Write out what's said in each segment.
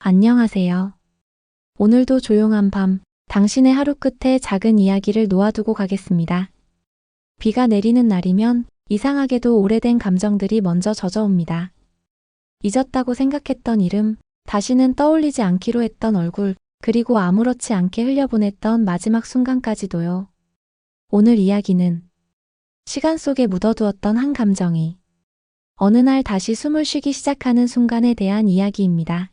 안녕하세요. 오늘도 조용한 밤, 당신의 하루 끝에 작은 이야기를 놓아두고 가겠습니다. 비가 내리는 날이면 이상하게도 오래된 감정들이 먼저 젖어옵니다. 잊었다고 생각했던 이름, 다시는 떠올리지 않기로 했던 얼굴, 그리고 아무렇지 않게 흘려보냈던 마지막 순간까지도요. 오늘 이야기는 시간 속에 묻어두었던 한 감정이 어느 날 다시 숨을 쉬기 시작하는 순간에 대한 이야기입니다.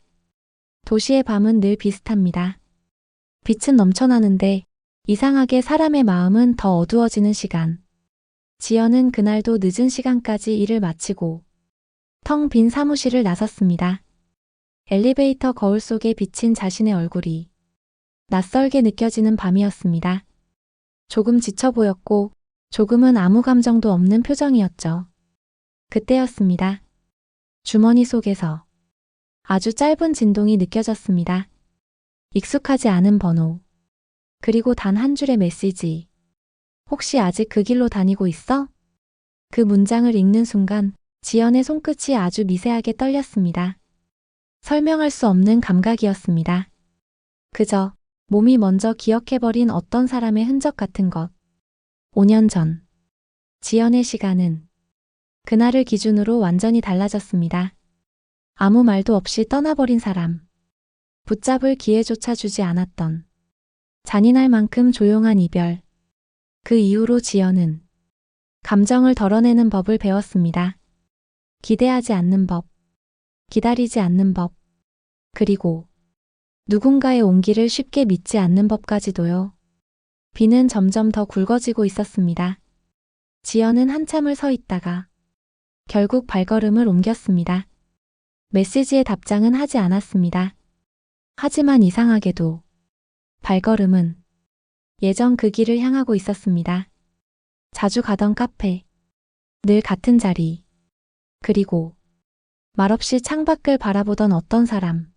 도시의 밤은 늘 비슷합니다. 빛은 넘쳐나는데 이상하게 사람의 마음은 더 어두워지는 시간. 지연은 그날도 늦은 시간까지 일을 마치고 텅 빈 사무실을 나섰습니다. 엘리베이터 거울 속에 비친 자신의 얼굴이 낯설게 느껴지는 밤이었습니다. 조금 지쳐 보였고 조금은 아무 감정도 없는 표정이었죠. 그때였습니다. 주머니 속에서 아주 짧은 진동이 느껴졌습니다. 익숙하지 않은 번호. 그리고 단 한 줄의 메시지. 혹시 아직 그 길로 다니고 있어? 그 문장을 읽는 순간 지연의 손끝이 아주 미세하게 떨렸습니다. 설명할 수 없는 감각이었습니다. 그저 몸이 먼저 기억해버린 어떤 사람의 흔적 같은 것. 5년 전. 지연의 시간은 그날을 기준으로 완전히 달라졌습니다. 아무 말도 없이 떠나버린 사람. 붙잡을 기회조차 주지 않았던 잔인할 만큼 조용한 이별. 그 이후로 지연은 감정을 덜어내는 법을 배웠습니다. 기대하지 않는 법, 기다리지 않는 법, 그리고 누군가의 온기를 쉽게 믿지 않는 법까지도요. 비는 점점 더 굵어지고 있었습니다. 지연은 한참을 서 있다가 결국 발걸음을 옮겼습니다. 메시지의 답장은 하지 않았습니다. 하지만 이상하게도 발걸음은 예전 그 길을 향하고 있었습니다. 자주 가던 카페, 늘 같은 자리, 그리고 말없이 창밖을 바라보던 어떤 사람.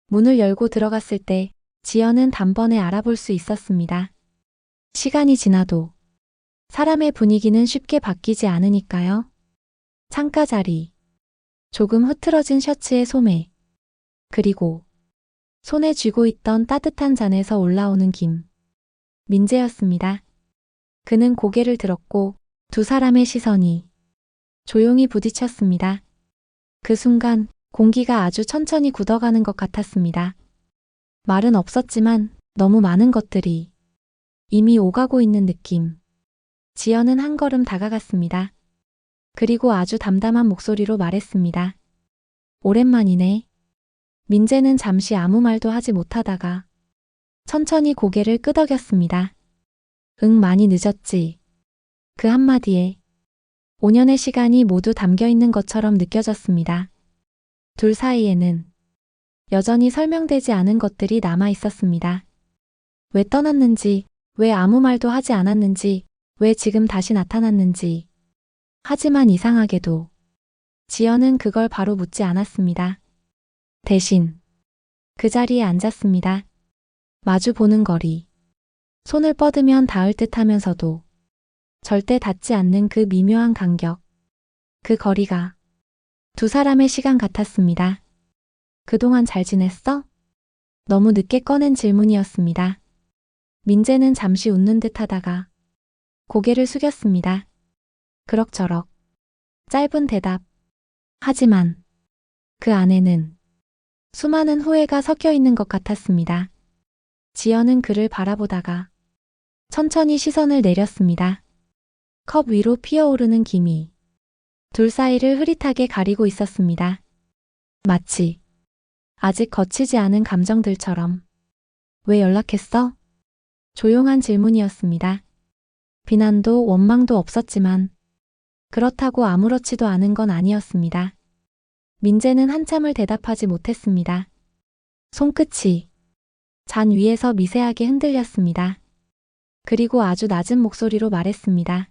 문을 열고 들어갔을 때 지연은 단번에 알아볼 수 있었습니다. 시간이 지나도 사람의 분위기는 쉽게 바뀌지 않으니까요. 창가 자리, 조금 흐트러진 셔츠의 소매, 그리고 손에 쥐고 있던 따뜻한 잔에서 올라오는 김. 민재였습니다. 그는 고개를 들었고 두 사람의 시선이 조용히 부딪혔습니다. 그 순간 공기가 아주 천천히 굳어가는 것 같았습니다. 말은 없었지만 너무 많은 것들이 이미 오가고 있는 느낌. 지연은 한 걸음 다가갔습니다. 그리고 아주 담담한 목소리로 말했습니다. 오랜만이네. 민재는 잠시 아무 말도 하지 못하다가 천천히 고개를 끄덕였습니다. 응, 많이 늦었지. 그 한마디에 5년의 시간이 모두 담겨 있는 것처럼 느껴졌습니다. 둘 사이에는 여전히 설명되지 않은 것들이 남아 있었습니다. 왜 떠났는지, 왜 아무 말도 하지 않았는지, 왜 지금 다시 나타났는지. 하지만 이상하게도 지연은 그걸 바로 묻지 않았습니다. 대신 그 자리에 앉았습니다. 마주 보는 거리. 손을 뻗으면 닿을 듯 하면서도 절대 닿지 않는 그 미묘한 간격. 그 거리가 두 사람의 시간 같았습니다. 그동안 잘 지냈어? 너무 늦게 꺼낸 질문이었습니다. 민재는 잠시 웃는 듯 하다가 고개를 숙였습니다. 그럭저럭. 짧은 대답. 하지만 그 안에는 수많은 후회가 섞여 있는 것 같았습니다. 지연은 그를 바라보다가 천천히 시선을 내렸습니다. 컵 위로 피어오르는 김이 둘 사이를 흐릿하게 가리고 있었습니다. 마치 아직 거치지 않은 감정들처럼. 왜 연락했어? 조용한 질문이었습니다. 비난도 원망도 없었지만 그렇다고 아무렇지도 않은 건 아니었습니다. 민재는 한참을 대답하지 못했습니다. 손끝이 잔 위에서 미세하게 흔들렸습니다. 그리고 아주 낮은 목소리로 말했습니다.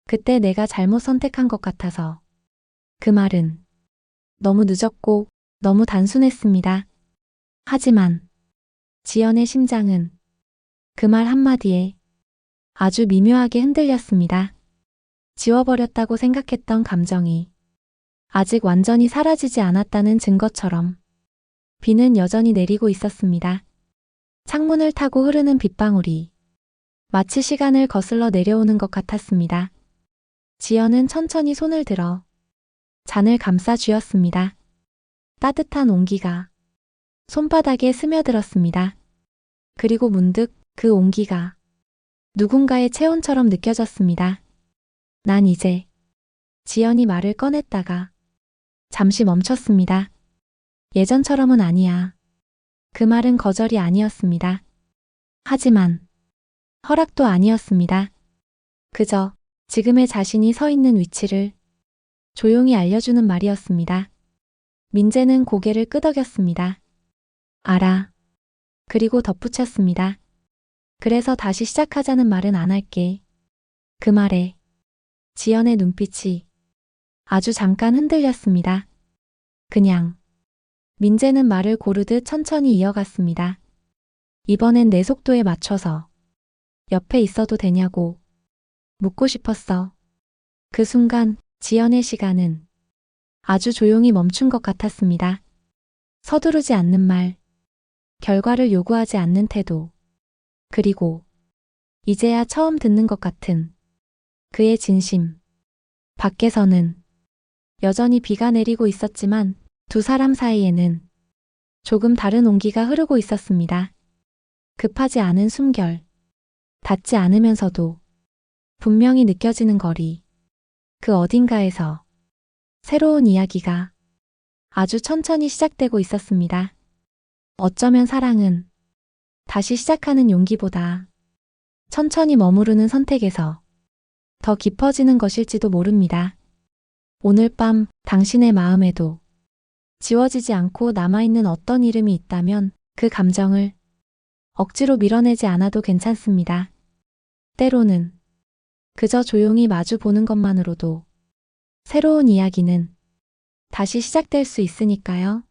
그때 내가 잘못 선택한 것 같아서. 그 말은 너무 늦었고 너무 단순했습니다. 하지만 지연의 심장은 그 말 한마디에 아주 미묘하게 흔들렸습니다. 지워버렸다고 생각했던 감정이 아직 완전히 사라지지 않았다는 증거처럼. 비는 여전히 내리고 있었습니다. 창문을 타고 흐르는 빗방울이 마치 시간을 거슬러 내려오는 것 같았습니다. 지연은 천천히 손을 들어 잔을 감싸 쥐었습니다. 따뜻한 온기가 손바닥에 스며들었습니다. 그리고 문득 그 온기가 누군가의 체온처럼 느껴졌습니다. 난 이제 지연이 말을 꺼냈다가 잠시 멈췄습니다. 예전처럼은 아니야. 그 말은 거절이 아니었습니다. 하지만 허락도 아니었습니다. 그저 지금의 자신이 서 있는 위치를 조용히 알려주는 말이었습니다. 민재는 고개를 끄덕였습니다. 알아. 그리고 덧붙였습니다. 그래서 다시 시작하자는 말은 안 할게. 그 말에 지연의 눈빛이 아주 잠깐 흔들렸습니다. 그냥 민재는 말을 고르듯 천천히 이어갔습니다. 이번엔 내 속도에 맞춰서 옆에 있어도 되냐고 묻고 싶었어. 그 순간 지연의 시간은 아주 조용히 멈춘 것 같았습니다. 서두르지 않는 말, 결과를 요구하지 않는 태도, 그리고 이제야 처음 듣는 것 같은 그의 진심. 밖에서는 여전히 비가 내리고 있었지만 두 사람 사이에는 조금 다른 온기가 흐르고 있었습니다. 급하지 않은 숨결, 닿지 않으면서도 분명히 느껴지는 거리. 그 어딘가에서 새로운 이야기가 아주 천천히 시작되고 있었습니다. 어쩌면 사랑은 다시 시작하는 용기보다 천천히 머무르는 선택에서 더 깊어지는 것일지도 모릅니다. 오늘 밤 당신의 마음에도 지워지지 않고 남아있는 어떤 이름이 있다면 그 감정을 억지로 밀어내지 않아도 괜찮습니다. 때로는 그저 조용히 마주 보는 것만으로도 새로운 이야기는 다시 시작될 수 있으니까요.